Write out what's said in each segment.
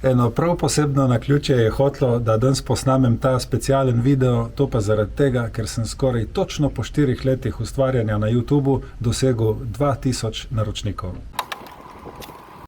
Eno prav posebno naključje je hotlo, da danes posnamem ta specialen video, to pa zaradi tega, ker sem skoraj točno po 4 letih ustvarjanja na YouTubu dosegel 2000 naročnikov.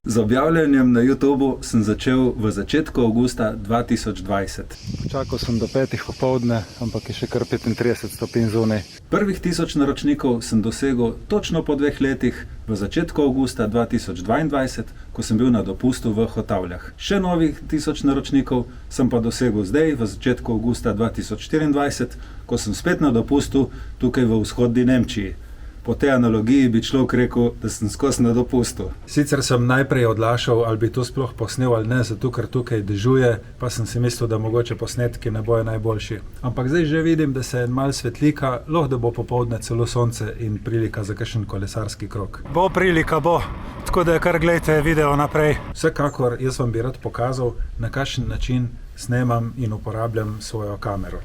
Z objavljanjem na YouTubu sem začel v začetku avgusta 2020. Počakal sem do 5 popoldne, ampak je še kar 35 stopinj zunaj. Prvih 1000 naročnikov sem dosegel točno po 2 letih v začetku avgusta 2022, ko sem bil na dopustu v Hotavljah. Še novih 1000 naročnikov sem pa dosegel zdaj v začetku avgusta 2024, ko sem spet na dopustu tukaj v vzhodni Nemčiji. Po tej analogiji bi človek rekel, da sem skozi na dopustu. Sicer sem najprej odlašal, ali bi to sploh posnel ali ne, zato ker tukaj dežuje, pa sem si mislil, da mogoče posnetki ne bojo najboljši. Ampak zdaj že vidim, da se malo svetlika, lahko da bo popoldne celo sonce in prilika za kakšen kolesarski krog. Bo prilika, bo. Tako da kar gledajte video naprej. Vsekakor, jaz vam bi rad pokazal, na kakšen način snemam in uporabljam svojo kamero.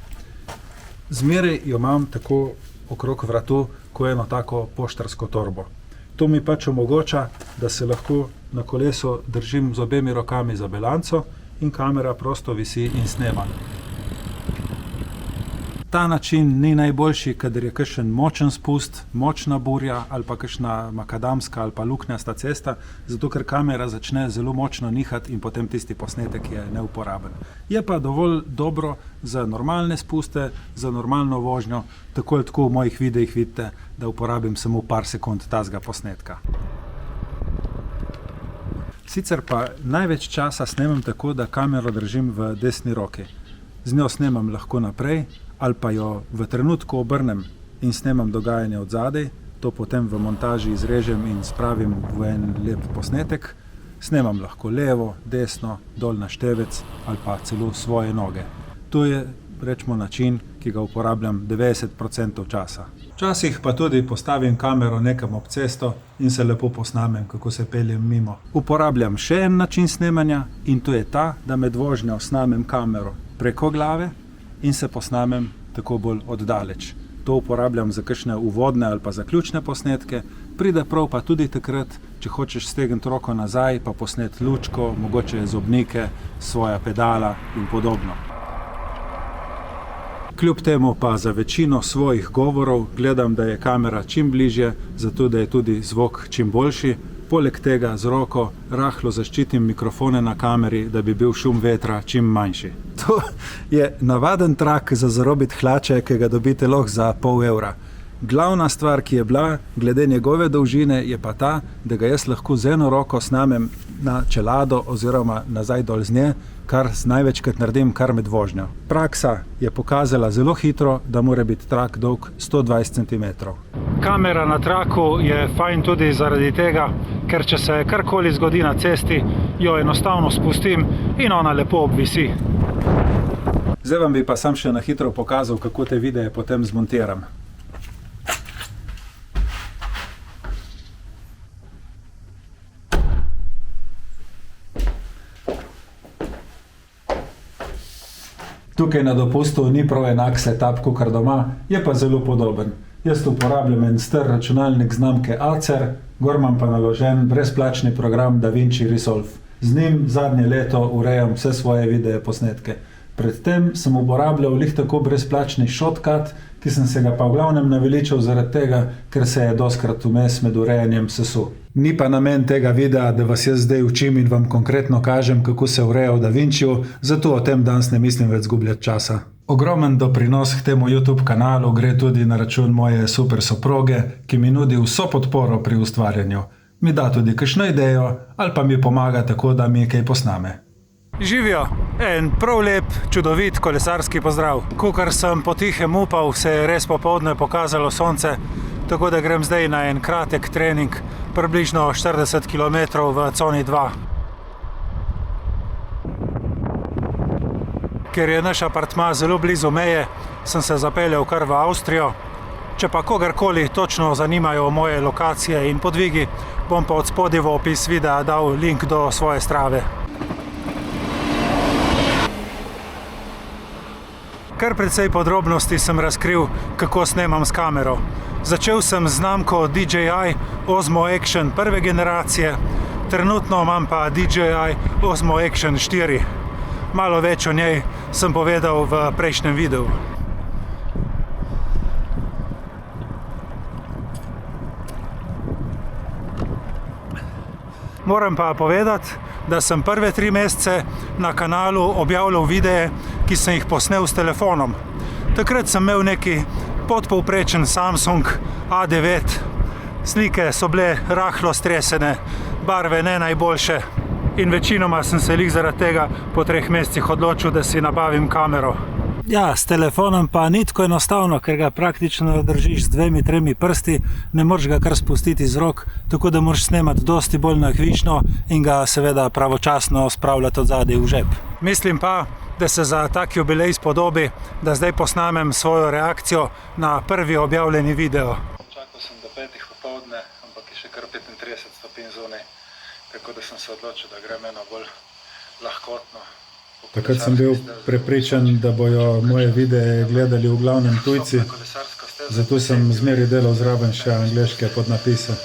Zmeraj jo imam tako okrog vratu, ko eno tako poštarsko torbo. To mi pač omogoča, da se lahko na kolesu držim z obemi rokami za balanco in kamera prosto visi in snema. Ta način ni najboljši, kadar je kakšen močen spust, močna burja ali pa kakšna makadamska ali pa luknjasta cesta, zato ker kamera začne zelo močno nihati in potem tisti posnetek je neuporaben. Je pa dovolj dobro za normalne spuste, za normalno vožnjo, tako ali tako v mojih videih vidite, da uporabim samo par sekund tazga posnetka. Sicer pa največ časa snemam tako, da kamero držim v desni roki. Z njo snemam lahko naprej, ali pa jo v trenutku obrnem in snemam dogajanje od zadaj, to potem v montaži izrežem in spravim v en lep posnetek. Snemam lahko levo, desno, dol na števec ali pa celo svoje noge. To je, rečemo, način, ki ga uporabljam 90% časa. Včasih pa tudi postavim kamero nekam ob cesto in se lepo posnamem, kako se peljem mimo. Uporabljam še en način snemanja in to je ta, da med vožnjo snamem kamero preko glave in se posnamem tako bolj oddaleč. To uporabljam za kakšne uvodne ali pa zaključne posnetke, pride prav pa tudi takrat, če hočeš stegniti roko nazaj, pa posnet lučko, mogoče zobnike, svoja pedala in podobno. Kljub temu pa za večino svojih govorov gledam, da je kamera čim bližje, zato da je tudi zvok čim boljši. Poleg tega z roko rahlo zaščitim mikrofone na kameri, da bi bil šum vetra čim manjši. To je navaden trak za zarobiti hlače, ki ga dobite lahko za pol evra. Glavna stvar, ki je bila, glede njegove dolžine, je pa ta, da ga jaz lahko z eno roko snamem na čelado oziroma nazaj dol z nje, kar največkrat naredim kar med vožnjo. Praksa je pokazala zelo hitro, da mora biti trak dolg 120 cm. Kamera na traku je fajn tudi zaradi tega, ker če se karkoli zgodi na cesti, jo enostavno spustim in ona lepo obvisi. Zdaj vam bi pa sam še na hitro pokazal, kako te videe potem zmontiram. Tukaj na dopustu ni prav enak setup kakor doma, je pa zelo podoben. Jaz uporabljam en star računalnik znamke Acer, gor imam pa naložen brezplačni program DaVinci Resolve. Z njim zadnje leto urejam vse svoje videe posnetke. Predtem sem uporabljal lih tako brezplačni Shotcut, ki sem se ga pa v glavnem naveličal zaradi tega, ker se je doskrat vmes med urejanjem sesul. Ni pa namen tega videa, da vas jaz zdaj učim in vam konkretno kažem, kako se ureja v DaVinciju, zato o tem danes ne mislim več zgubljati časa. Ogromen doprinos k temu YouTube kanalu gre tudi na račun moje super soproge, ki mi nudi vso podporo pri ustvarjanju. Mi da tudi kakšno idejo ali pa mi pomaga tako, da mi kaj posname. Živijo! En prav lep, čudovit kolesarski pozdrav. Kakor sem potihem upal, se je res popoldne pokazalo sonce, tako da grem zdaj na en kratek trening, približno 40 km v coni 2. Ker je naš apartma zelo blizu meje, sem se zapeljal kar v Avstrijo. Če pa kogarkoli točno zanimajo moje lokacije in podvigi, bom pa od spodaj v opis videa dal link do svoje Strave. Kar precej podrobnosti sem razkril, kako snemam s kamero. Začel sem z znamko DJI Osmo Action prve generacije, Trenutno imam pa DJI Osmo Action 4. Malo več o njej sem povedal v prejšnjem videu. Moram pa povedati, da sem prve 3 mesece na kanalu objavljal videe, ki sem jih posnel s telefonom. Takrat sem imel neki podpovprečen Samsung A9. Slike so bile rahlo stresene, barve ne najboljše. In večinoma sem se lih zaradi tega po 3 mesecih odločil, da si nabavim kamero. Ja, s telefonom pa ni tako enostavno, ker ga praktično držiš z 2-3 prsti, ne moreš ga kar spustiti z rok, tako da moraš snemati dosti bolj nahvično in ga seveda pravočasno spravljati od zadaj v žep. Mislim pa, da se za tak jubilej spodobi, da zdaj posnamem svojo reakcijo na prvi objavljeni video. Čakal sem do 5 popoldne, ampak je še kar 35 stopinj zunaj, tako da sem se odločil, da grem eno bolj lahkotno. Takrat sem bil prepričan, da bojo moje videe gledali v glavnem tujci, zato sem zmeraj delal zraven še angleške podnapise.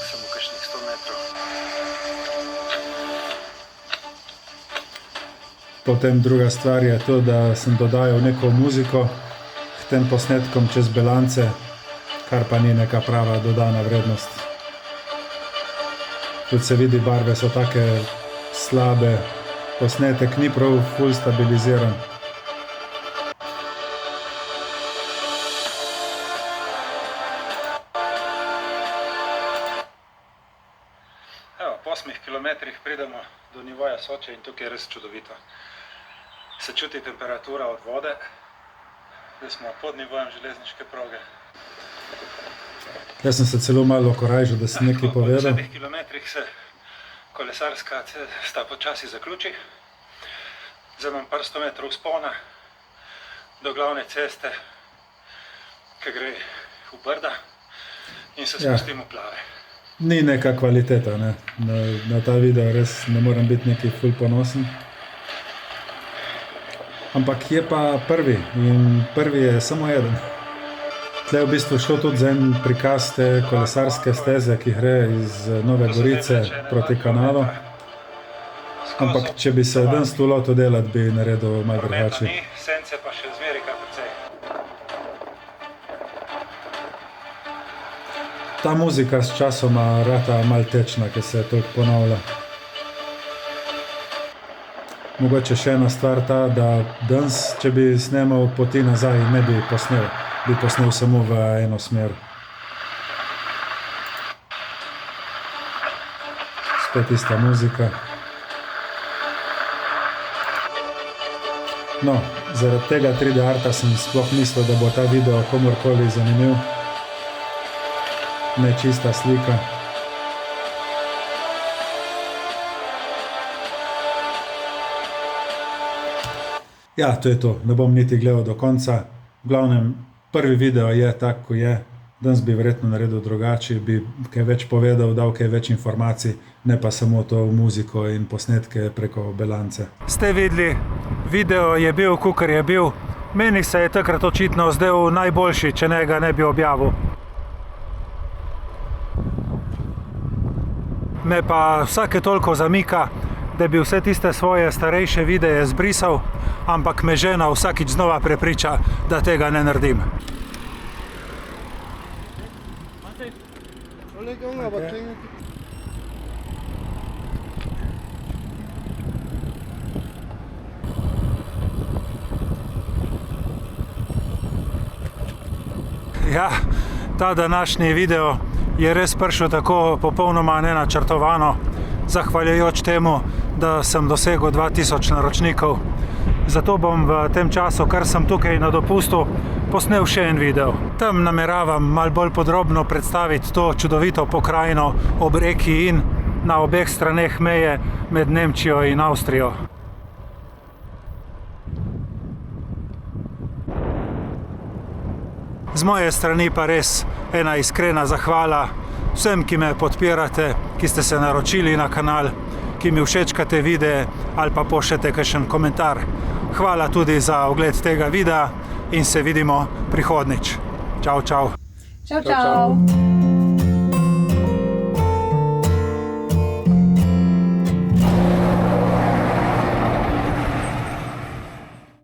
Potem druga stvar je to, da sem dodajal neko muziko k tem posnetkom čez Belance, kar pa ni neka prava dodana vrednost. Tudi se vidi, barve so take slabe. Posnetek ni prav ful stabiliziran. Evo, po 8 kilometrih pridemo do nivoja Soče in tukaj je res čudovito. Se čuti temperatura od vode, da smo pod nivojem železniške proge. Jaz sem se celo malo korajžil, da sem nekaj povedal. Po 10 kilometrih se kolesarska cesta počasi zaključi. Zdaj imam par 100 metrov vzpona do glavne ceste, ki gre v Brda in se spustim v plave. Ni neka kvaliteta, ne? Na ta video res ne moram biti neki ful ponosen. Ampak je pa prvi in prvi je samo eden. Tle je v bistvu šlo tudi za en prikaz te kolesarske steze, ki gre iz Nove Gorice proti kanalu. Ampak če bi se danes tu lotil delati, bi naredil malo drugače. Sence pa še zmeri kar precej. Ta muzika s časoma rata malo tečna, ki se toliko ponavlja. Mogoče še ena stvar ta, da danes, če bi snemal poti nazaj, ne bi posnel. Bi posnel samo v eno smer. Spet ista muzika. No, zaradi tega 3D arta sem sploh mislil, da bo ta video komorkoli zanimiv. Ne čista slika. Ja, to je to. Ne bom niti gledal do konca. V glavnem, prvi video je tak, ko je. Danes bi verjetno naredil drugače, bi kaj več povedal, dal kaj več informacij, ne pa samo to muziko in posnetke preko Belance. Ste videli, video je bil, kakor je bil. Meni se je takrat očitno zdel najboljši, če ne ga ne bi objavil. Me pa vsake toliko zamika, da bi vse tiste svoje starejše videe zbrisal, ampak me žena vsakič znova prepriča, da tega ne naredim. Ja, ta današnji video je res prišel tako popolnoma nenačrtovano, zahvaljujoč temu, da sem dosegel 2000 naročnikov. Zato bom v tem času, kar sem tukaj na dopustu, posnel še en video. Tam nameravam malo bolj podrobno predstaviti to čudovito pokrajino ob reki Inn na obeh straneh meje med Nemčijo in Avstrijo. Z moje strani pa res ena iskrena zahvala vsem, ki me podpirate, ki ste se naročili na kanal, ki mi všečkate videe ali pa pošljete kakšen komentar. Hvala tudi za ogled tega videa in se vidimo prihodnjič. Čau, čau. Čau, čau.